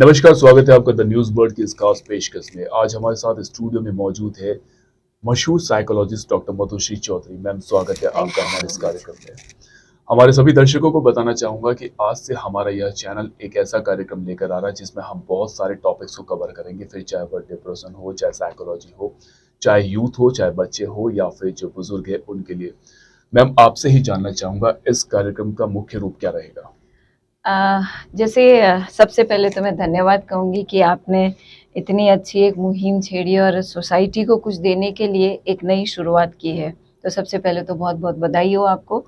नमस्कार, स्वागत है आपका द न्यूज़ वर्ल्ड की इस खास पेशकश में। आज हमारे साथ स्टूडियो में मौजूद है मशहूर psychologist doctor Madhushree Chaudhary. Ma'am, स्वागत है आपका हमारे इस कार्यक्रम में। हमारे सभी दर्शकों को बताना चाहूँगा कि आज से हमारा यह चैनल एक ऐसा कार्यक्रम लेकर आ रहा है जिसमें हम बहुत सारे टॉपिक्स को कवर करेंगे, फिर चाहे वह डिप्रेशन हो, चाहे साइकोलॉजी हो, चाहे यूथ हो, चाहे बच्चे हो या फिर जो बुजुर्ग है उनके लिए। मैम, आपसे ही जानना चाहूँगा इस कार्यक्रम का मुख्य रूप क्या रहेगा? जैसे सबसे पहले तो मैं धन्यवाद कहूँगी कि आपने इतनी अच्छी एक मुहिम छेड़ी और सोसाइटी को कुछ देने के लिए एक नई शुरुआत की है। तो सबसे पहले तो बहुत-बहुत बधाई हो आपको।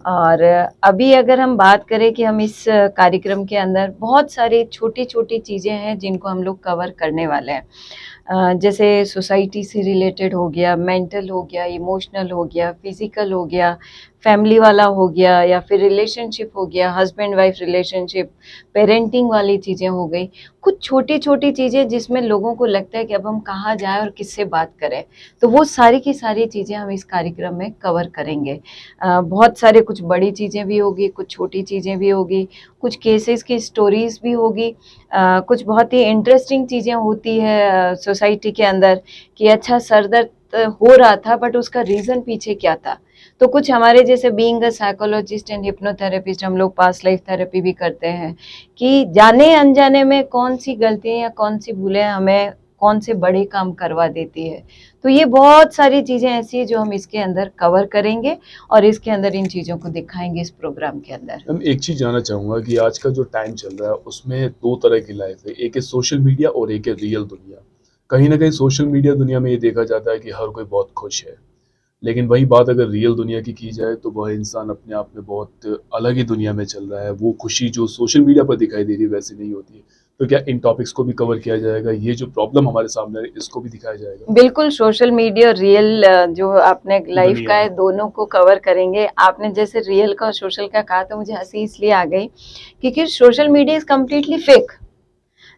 और अभी अगर हम बात करें कि हम इस कार्यक्रम के अंदर बहुत सारी छोटी-छोटी चीज़ें हैं जिनको हम लोग कवर करने वाले हैं। जैसे सोसाइटी से रिलेटेड हो गया, मेंटल हो गया, इमोशनल हो गया, फिज़िकल हो गया, फैमिली वाला हो गया या फिर रिलेशनशिप हो गया, हस्बैंड वाइफ रिलेशनशिप, पेरेंटिंग वाली चीज़ें हो गई। कुछ छोटी-छोटी चीज़ें जिसमें लोगों को लगता है कि अब हम कहाँ जाएँ और किससे बात करें। तो वो सारी की सारी चीज़ें हम इस कार्यक्रम में कवर करेंगे। बहुत सारे कुछ बड़ी चीज़ें भी होगी, कुछ छोटी चीज़ें भी होगी, कुछ केसेस की स्टोरीज़ भी होगी। कुछ बहुत ही इंटरेस्टिंग चीज़ें होती है सोसाइटी के अंदर कि अच्छा सर दर्द हो रहा था बट उसका रीज़न पीछे क्या था। तो कुछ हमारे जैसे being a psychologist and hypnotherapist हम लोग पास्ट लाइफ थेरेपी भी करते हैं कि जाने अनजाने में कौन-सी गलतियाँ या कौन-सी भूलें हमें कौन से बड़े काम करवा देती है। तो ये बहुत सारी चीज़ें ऐसी हैं जो हम इसके अंदर कवर करेंगे और इसके अंदर इन चीज़ों को दिखाएँगे इस प्रोग्राम के अंदर। मैम, एक चीज़ जानना चाहूँगा कि आज का जो टाइम चल रहा है उसमें 2 तरह की लाइफ़ है। एक है सोशल मीडिया और एक है रियल दुनिया। कहीं न कहीं सोशल मीडिया दुनिया में ये देखा जाता है कि हर कोई बहुत खुश है। लेकिन वही बात अगर रियल दुनिया की जाए तो वह इंसान अपने आप में बहुत अलग ही दुनिया में चल रहा है। वो खुशी जो सोशल मीडिया पर दिखाई दे रही है वैसी नहीं होती है। तो क्या इन टॉपिक्स को भी कवर किया जाएगा? ये जो प्रॉब्लम हमारे सामने है इसको भी दिखाया जाएगा? बिल्कुल, सोशल मीडिया और रियल जो आपने लाइफ़ दुनिया का है। है, दोनों को कवर करेंगे। आपने जैसे रियल का और सोशल का कहा तो मुझे हँसी इसलिए आ गई, क्योंकि social media is completely fake.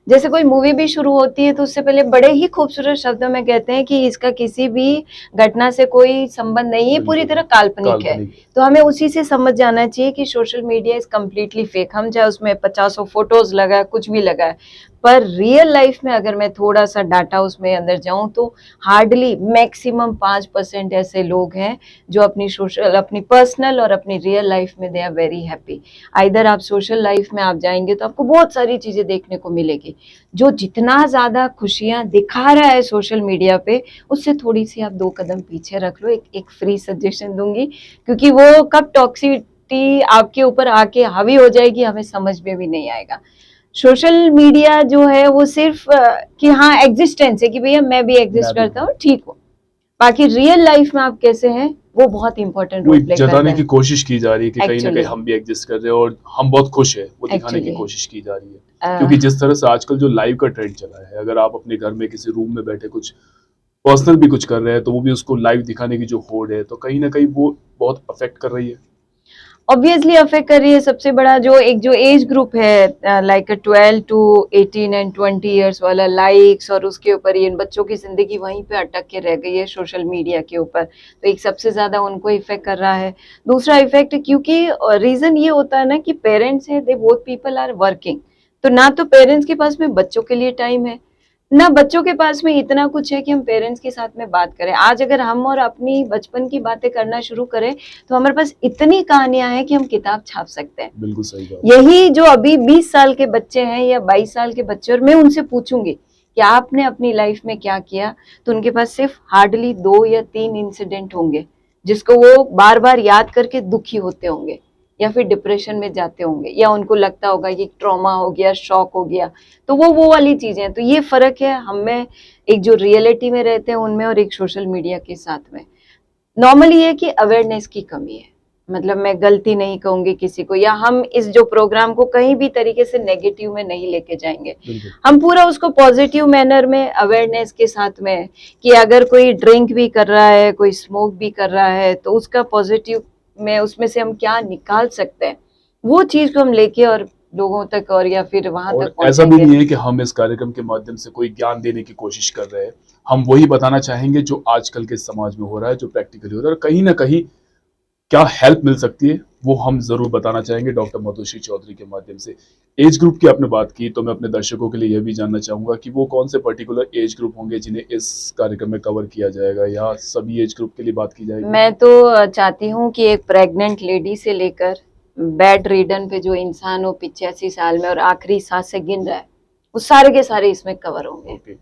जैसे कोई मूवी भी शुरू होती है तो उससे पहले बड़े ही खूबसूरत शब्दों में कहते हैं कि इसका किसी भी घटना से कोई संबंध नहीं है, पूरी बिल्कुल, तरह काल्पनिक है। काल्पनिक। तो हमें उसी से समझ जाना चाहिए कि social media is completely fake. हम चाहे उसमें पचासों फ़ोटोज़ लगाएँ, कुछ भी लगाएँ, पर रियल लाइफ़ में अगर मैं थोड़ा-सा डाटा उसमें अंदर जाऊँ तो हार्डली मैक्सिमम 5% ऐसे लोग हैं जो अपनी पर्सनल और अपनी रियल लाइफ़ में they are very happy. Either आप सोशल लाइफ़ में आप जाएँगे तो आपको बहुत सारी चीज़ें देखने को मिलेगी। जो जितना ज़्यादा खुशियाँ दिखा रहा है सोशल मीडिया पे, उससे थोड़ी-सी आप 2 कदम पीछे रख लो। एक फ्री सजेशन दूँगी, क्योंकि वो कब टॉक्सिसिटी आपके ऊपर आके हावी हो जाएगी, हमें समझ में भी नहीं आएगा। सोशल मीडिया जो है वो सिर्फ़ कि हाँ एग्ज़िस्टेंस है कि भैया मैं भी मैं एग्ज़िस्ट भी करता हूँ। हूँ, ठीक हूँ। बाकी रियल लाइफ़ में आप कैसे हैं, वो बहुत इम्पोर्टेंट वो रोल एक प्ले करता जताने है। की कोशिश की जा रही है कि कहीं न कहीं एक्चुअली हम भी एग्ज़िस्ट कर रहे हैं और हम बहुत खुश हैं, वो दिखाने की एक्चुअली कोशिश की जा रही है। अ क्योंकि जिस तरह से आजकल जो लाइव का ट्रेंड चला है, अगर आप अपने घर में किसी रूम में बैठे कुछ पर्सनल भी कुछ कर रहे हैं, तो वो भी उसको लाइव दिखाने की जो होड़ है, तो कहीं न कहीं वो बहुत अफ़ेक्ट कर रही है। ऑब्वियसली अफेक्ट कर रही है। सबसे बड़ा जो एज ग्रुप है लाइक 12 टू 18 एंड 20 इयर्स वाला, लाइक्स और उसके ऊपर ये इन बच्चों की जिंदगी वहीं पे अटक के रह गई है सोशल मीडिया के ऊपर। तो एक सबसे ज्यादा उनको इफेक्ट कर रहा है। दूसरा इफेक्ट क्योंकि रीजन ये होता है ना कि पेरेंट्स हैं, they both people are working. तो ना तो पेरेंट्स के पास में बच्चों के लिए टाइम है, ना बच्चों के पास में इतना कुछ है कि हम पेरेंट्स के साथ में बात करें। आज अगर हम और अपनी बचपन की बातें करना शुरू करें तो हमारे पास इतनी कहानियां हैं कि हम किताब छाप सकते हैं। बिल्कुल सही बात। यही जो अभी 20 साल के बच्चे हैं या 22 साल के बच्चे, और मैं उनसे पूछूंगी कि आपने अपनी लाइफ में क्या किया, तो उनके पास सिर्फ हार्डली 2 या 3 इंसिडेंट होंगे जिसको वो बार बार याद करके दुखी होते होंगे या फिर डिप्रेशन में जाते होंगे या उनको लगता होगा कि ट्रॉमा हो गया, शॉक हो गया। तो वो वाली चीजें हैं। तो ये फर्क है हम में, एक जो रियलिटी में रहते हैं उनमें और एक सोशल मीडिया के साथ में। नॉर्मली ये कि अवेयरनेस की कमी है। मतलब मैं गलती नहीं कहूंगी किसी को, या हम इस जो प्रोग्राम को कहीं भी तरीके से नेगेटिव में नहीं लेके जाएंगे। बिल्कुल। हम पूरा उसको पॉजिटिव मैनर में अवेयरनेस के साथ में, कि अगर कोई ड्रिंक भी कर रहा है, कोई स्मोक भी कर रहा है, तो उसका पॉजिटिव में उसमें से हम क्या निकाल सकते हैं, वो चीज को हम लेके और लोगों तक और या फिर वहां और तक ऐसा भी पहुंचाएंगे। नहीं है कि हम इस कार्यक्रम के माध्यम से कोई ज्ञान देने की कोशिश कर रहे हैं। हम वही बताना चाहेंगे जो आजकल के समाज में हो रहा है, जो प्रैक्टिकली हो रहा है और कहीं न कहीं क्या हेल्प मिल सकती है, वो हम जरूर बताना चाहेंगे डॉक्टर मधुश्री चौधरी के माध्यम से। एज ग्रुप की आपने बात की, तो मैं अपने दर्शकों के लिए यह भी जानना चाहूंगा कि वो कौन से पर्टिकुलर एज ग्रुप होंगे जिन्हें इस कार्यक्रम में कवर किया जाएगा, या सभी एज ग्रुप के लिए बात की जाएगी? मैं तो चाहती हूँ कि एक प्रेग्नेंट लेडी से लेकर बेड रिडन पे जो इंसान हो 85 साल में और आखिरी सांस से गिन रहा है, वो सारे के सारे इसमें कवर होंगे। ओके।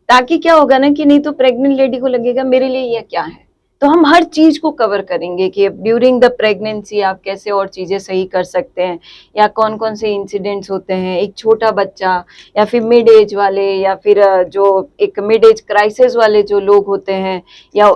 ताकि क्या होगा ना कि नहीं तो प्रेग्नेंट लेडी को लगेगा मेरे लिए ये क्या है, तो हम हर चीज को कवर करेंगे कि ड्यूरिंग द प्रेगनेंसी आप कैसे और चीजें सही कर सकते हैं, या कौन कौन से इंसिडेंट्स होते हैं, एक छोटा बच्चा या फिर मिड एज वाले, या फिर जो एक मिड एज क्राइसिस वाले जो लोग होते हैं, या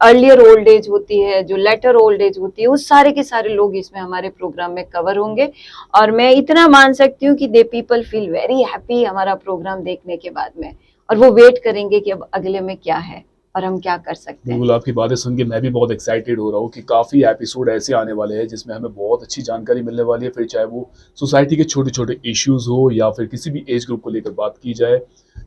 अर्लियर ओल्ड एज होती है, जो लेटर ओल्ड एज होती है, उस सारे के सारे लोग इसमें हमारे प्रोग्राम में कवर होंगे। और मैं इतना मान सकती हूँ कि they people feel very happy हमारा प्रोग्राम देखने के बाद में, और वो वेट करेंगे कि अब अगले में क्या है और हम क्या कर सकते हैं। बिल्कुल, आपकी बातें सुन के मैं भी बहुत एक्साइटेड हो रहा हूँ कि काफ़ी एपिसोड ऐसे आने वाले हैं जिसमें हमें बहुत अच्छी जानकारी मिलने वाली है। फिर चाहे वो सोसाइटी के छोटे छोटे इश्यूज़ हो, या फिर किसी भी एज ग्रुप को लेकर बात की जाए,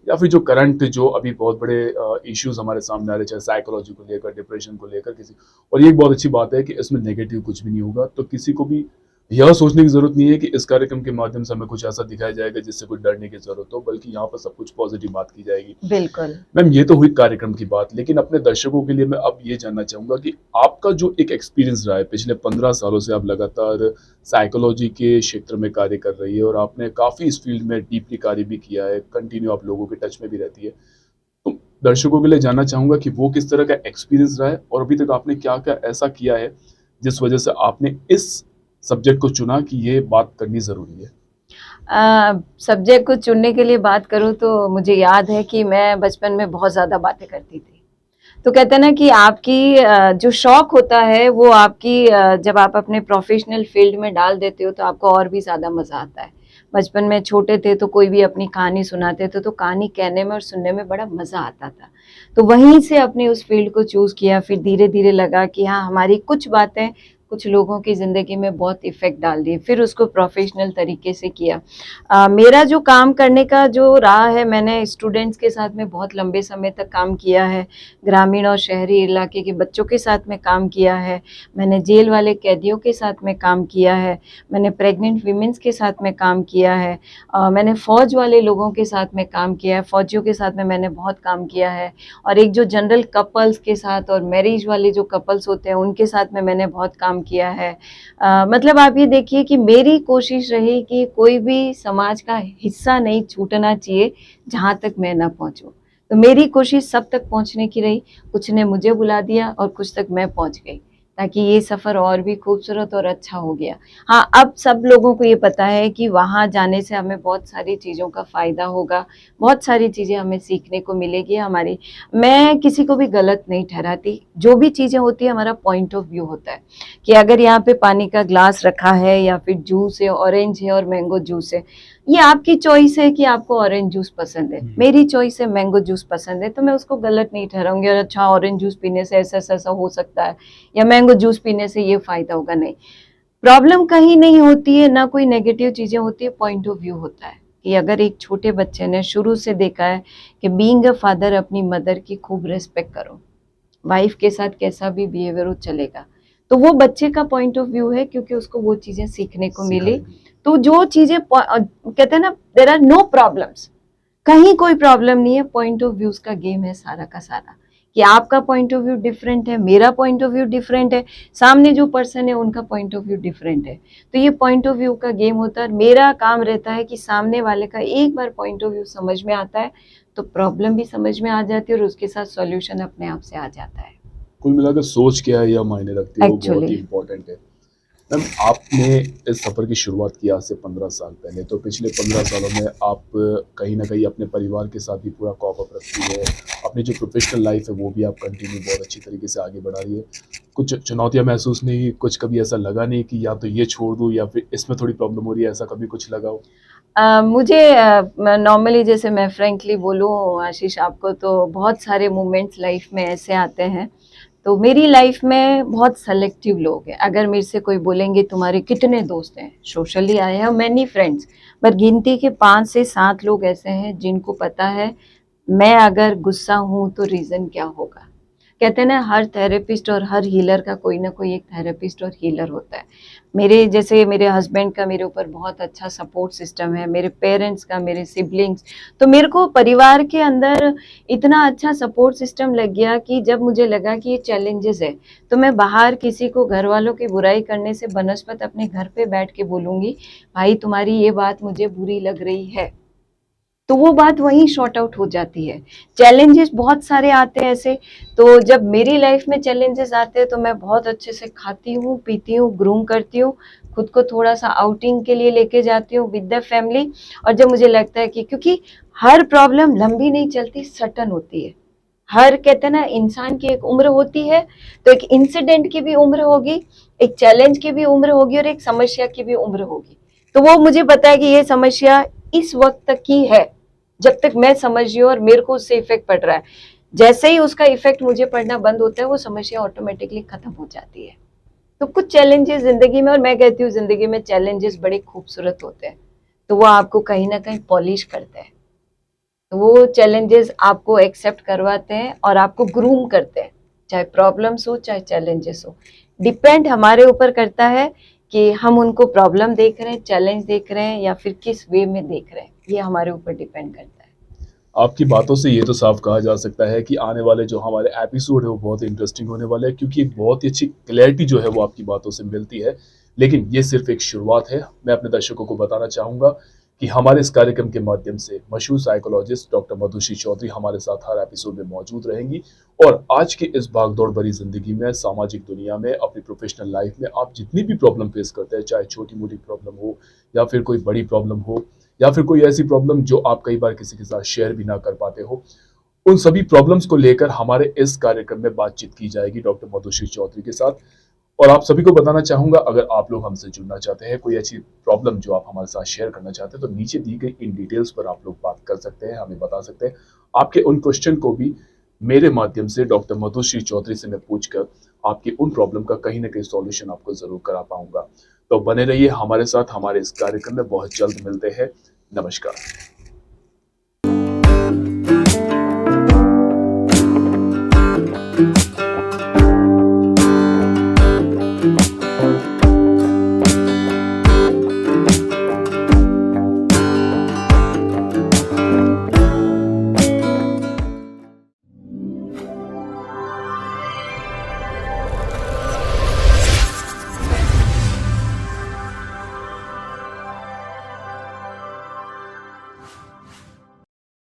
या फिर जो करंट जो अभी बहुत बड़े इश्यूज़ हमारे सामने आ रहे, चाहे साइकोलॉजी को लेकर, डिप्रेशन को लेकर किसी। और ये एक बहुत अच्छी बात है कि इसमें नेगेटिव कुछ भी नहीं होगा, तो किसी को भी यह सोचने की जरूरत नहीं है कि इस कार्यक्रम के माध्यम से हमें कुछ ऐसा दिखाया जाएगा जिससे कुछ डरने की जरूरत हो, बल्कि यहाँ पर सब कुछ पॉजिटिव बात की जाएगी। बिल्कुल। मैम, ये तो हुई कार्यक्रम की बात, लेकिन अपने दर्शकों के लिए मैं अब ये जानना चाहूंगा कि आपका जो एक एक्सपीरियंस रहा है, पिछले 15 सालों से आप लगातार साइकोलॉजी के क्षेत्र में कार्य कर रही है और आपने काफी इस फील्ड में डीपली कार्य भी किया है, कंटिन्यू आप लोगों के टच में भी रहती है। तो दर्शकों के लिए जानना चाहूंगा कि वो किस तरह का एक्सपीरियंस रहा है, और अभी तक आपने क्या क्या ऐसा किया है जिस वजह से आपने इस सब्जेक्ट को चुना कि ये बात करनी जरूरी है। सब्जेक्ट को चुनने के लिए बात करूँ तो मुझे याद है कि मैं बचपन में बहुत ज़्यादा बातें करती थी। तो कहते हैं ना कि आपकी जो शौक होता है वो आपकी जब आप अपने प्रोफेशनल फील्ड में डाल देते हो तो आपको और भी ज़्यादा मज़ा आता है। बचपन में छोटे थे तो कोई भी अपनी कहानी सुनाते थे तो कहानी कहने में और सुनने में बड़ा मज़ा आता था। तो वहीं से अपने उस फील्ड को चूज़ किया, फिर धीरे धीरे लगा कि हाँ, हमारी कुछ बातें कुछ लोगों की ज़िंदगी में बहुत इफ़ेक्ट डाल दिए, फिर उसको प्रोफेशनल तरीके से किया। मेरा जो काम करने का जो रहा है, मैंने स्टूडेंट्स के साथ में बहुत लंबे समय तक काम किया है, ग्रामीण और शहरी इलाके के बच्चों के साथ में काम किया है, मैंने जेल वाले कैदियों के साथ में काम किया है, मैंने प्रेग्नेंट वीमेंस के साथ में काम किया है, मैंने फ़ौज वाले लोगों के साथ में काम किया है, फ़ौजियों के साथ में मैंने बहुत काम किया है, और एक जो जनरल कपल्स के साथ और मैरिज वाले जो कपल्स होते हैं उनके साथ में मैंने बहुत काम किया है। मतलब आप ये देखिए कि मेरी कोशिश रही कि कोई भी समाज का हिस्सा नहीं छूटना चाहिए जहाँ तक मैं ना पहुँचूँ। तो मेरी कोशिश सब तक पहुँचने की रही, कुछ ने मुझे बुला दिया और कुछ तक मैं पहुँच गई, ताकि ये सफ़र और भी खूबसूरत और अच्छा हो गया। हाँ, अब सब लोगों को ये पता है कि वहाँ जाने से हमें बहुत सारी चीज़ों का फ़ायदा होगा, बहुत सारी चीज़ें हमें सीखने को मिलेगी हमारी। मैं किसी को भी गलत नहीं ठहराती, जो भी चीज़ें होती है हमारा पॉइंट ऑफ व्यू होता है कि अगर यहाँ पे पानी का ग्लास रखा है या फिर जूस है, ऑरेंज है और मैंगो जूस है, ये आपकी चॉइस है कि आपको ऑरेंज जूस पसंद है, मेरी चॉइस है मैंगो जूस पसंद है, तो मैं उसको गलत नहीं ठहराऊंगी और अच्छा ऑरेंज जूस पीने से ऐसा ऐसा हो सकता है या मैंगो जूस पीने से ये फ़ायदा होगा, नहीं। प्रॉब्लम कहीं नहीं होती है, ना कोई नेगेटिव चीज़ें होती है, पॉइंट ऑफ व्यू होता है कि अगर एक छोटे बच्चे ने शुरू से देखा है कि बीइंग अ फादर अपनी मदर की खूब रिस्पेक्ट करो, वाइफ के साथ कैसा भी बिहेवियर हो चलेगा, तो वो बच्चे का पॉइंट ऑफ व्यू है, क्योंकि उसको वो चीज़ें सीखने को मिली। तो जो चीज़ें कहते हैं ना, देयर आर नो प्रॉब्लम्स, कहीं कोई प्रॉब्लम नहीं है, पॉइंट ऑफ व्यूज का गेम है सारा का सारा, कि आपका पॉइंट ऑफ व्यू डिफरेंट है, मेरा पॉइंट ऑफ व्यू डिफरेंट है, सामने जो पर्सन है उनका पॉइंट ऑफ व्यू डिफरेंट है, तो ये पॉइंट ऑफ व्यू का गेम होता है। मेरा काम रहता है कि सामने वाले का एक बार पॉइंट ऑफ व्यू समझ में आता है तो प्रॉब्लम भी समझ में आ जाती है और उसके साथ सॉल्यूशन अपने आप से आ जाता है। कुल मिलाकर सोच क्या है या मायने रखती है, वो बहुत ही इम्पोर्टेंट है। मैम, आपने इस सफ़र की शुरुआत की आज से 15 साल पहले, तो पिछले 15 सालों में आप कहीं ना कहीं अपने परिवार के साथ भी पूरा कॉप अप रखती है, अपनी जो प्रोफेशनल लाइफ है वो भी आप कंटिन्यू बहुत अच्छी तरीके से आगे बढ़ा रही है। कुछ चुनौतियां महसूस नहीं, कुछ कभी ऐसा लगा नहीं कि या तो ये छोड़ दूँ या फिर इसमें थोड़ी प्रॉब्लम हो रही है, ऐसा कभी कुछ लगा हो? मुझे नॉर्मली, जैसे मैं फ्रेंकली बोलूँ आशीष आपको, तो बहुत सारे मोमेंट्स लाइफ में ऐसे आते हैं, तो मेरी लाइफ में बहुत सेलेक्टिव लोग हैं। अगर मेरे से कोई बोलेंगे तुम्हारे कितने दोस्त हैं, socially I have many friends, पर गिनती के 5 से 7 लोग ऐसे हैं जिनको पता है मैं अगर गुस्सा हूँ तो रीज़न क्या होगा, कहते हैं ना, हर थेरेपिस्ट और हर हीलर का कोई ना कोई एक थेरेपिस्ट और हीलर होता है। मेरे जैसे मेरे हस्बैंड का मेरे ऊपर बहुत अच्छा सपोर्ट सिस्टम है, मेरे पेरेंट्स का, मेरे सिबलिंग्स, तो मेरे को परिवार के अंदर इतना अच्छा सपोर्ट सिस्टम लग गया कि जब मुझे लगा कि ये चैलेंजेस है, तो मैं बाहर किसी को घर वालों की बुराई करने से बनस्पत अपने घर पे बैठ के बोलूँगी, भाई तुम्हारी ये बात मुझे बुरी लग रही है, तो वो बात वहीं शॉर्ट आउट हो जाती है। चैलेंजेस बहुत सारे आते हैं ऐसे, तो जब मेरी लाइफ में चैलेंजेस आते हैं तो मैं बहुत अच्छे से खाती हूँ, पीती हूँ, ग्रूम करती हूँ, खुद को थोड़ा सा आउटिंग के लिए लेके जाती हूँ विद द फैमिली। और जब मुझे लगता है कि क्योंकि हर प्रॉब्लम लंबी नहीं चलती, सटन होती है। हर कहते हैं ना, इंसान की एक उम्र होती है, तो एक इंसिडेंट की भी उम्र होगी, एक चैलेंज की भी उम्र होगी और एक समस्या की भी उम्र होगी। तो वो मुझे पता है कि ये समस्या इस वक्त तक की है, जब तक मैं समझ रही हूँ और मेरे को उससे इफेक्ट पड़ रहा है। जैसे ही उसका इफेक्ट मुझे पड़ना बंद होता है, वो समस्या ऑटोमेटिकली खत्म हो जाती है। तो कुछ चैलेंजेस जिंदगी में, और मैं कहती हूँ जिंदगी में चैलेंजेस बड़े खूबसूरत होते हैं, तो वो आपको कहीं ना कहीं पॉलिश करते हैं। तो वो चैलेंजेस आपको एक्सेप्ट करवाते हैं और आपको ग्रूम करते हैं, चाहे प्रॉब्लम्स हो चाहे चैलेंजेस हो। डिपेंड हमारे ऊपर करता है कि हम उनको प्रॉब्लम देख रहे हैं, चैलेंज देख रहे हैं, या फिर किस वे में देख रहे हैं, ये हमारे ऊपर डिपेंड करता है। आपकी बातों से ये तो साफ कहा जा सकता है कि आने वाले जो हमारे एपिसोड है वो बहुत इंटरेस्टिंग होने वाले हैं, क्योंकि एक बहुत ही अच्छी क्लैरिटी जो है वो आपकी बातों से मिलती है। लेकिन ये सिर्फ एक शुरुआत है। मैं अपने दर्शकों को बताना चाहूँगा कि हमारे इस कार्यक्रम के माध्यम से मशहूर साइकोलॉजिस्ट डॉक्टर मधुश्री चौधरी हमारे साथ हर एपिसोड में मौजूद रहेंगी। और आज की इस भागदौड़ भरी जिंदगी में, सामाजिक दुनिया में, अपनी प्रोफेशनल लाइफ में आप जितनी भी प्रॉब्लम फेस करते हैं, चाहे छोटी मोटी प्रॉब्लम हो या फिर कोई बड़ी प्रॉब्लम हो, या फिर कोई ऐसी प्रॉब्लम जो आप कई बार किसी के साथ शेयर भी ना कर पाते हो, उन सभी प्रॉब्लम्स को लेकर हमारे इस कार्यक्रम में बातचीत की जाएगी डॉक्टर मधुश्री चौधरी के साथ। और आप सभी को बताना चाहूंगा, अगर आप लोग हमसे जुड़ना चाहते हैं, कोई अच्छी प्रॉब्लम जो आप हमारे साथ शेयर करना चाहते हैं, तो नीचे दी गई इन डिटेल्स पर आप लोग बात कर सकते हैं, हमें बता सकते हैं। आपके उन क्वेश्चन को भी मेरे माध्यम से डॉक्टर मधुश्री चौधरी से मैं पूछकर आपकी उन प्रॉब्लम का कहीं ना कहीं सॉल्यूशन आपको जरूर करा पाऊंगा। तो बने रहिए हमारे साथ, हमारे इस कार्यक्रम में बहुत जल्द मिलते हैं। नमस्कार।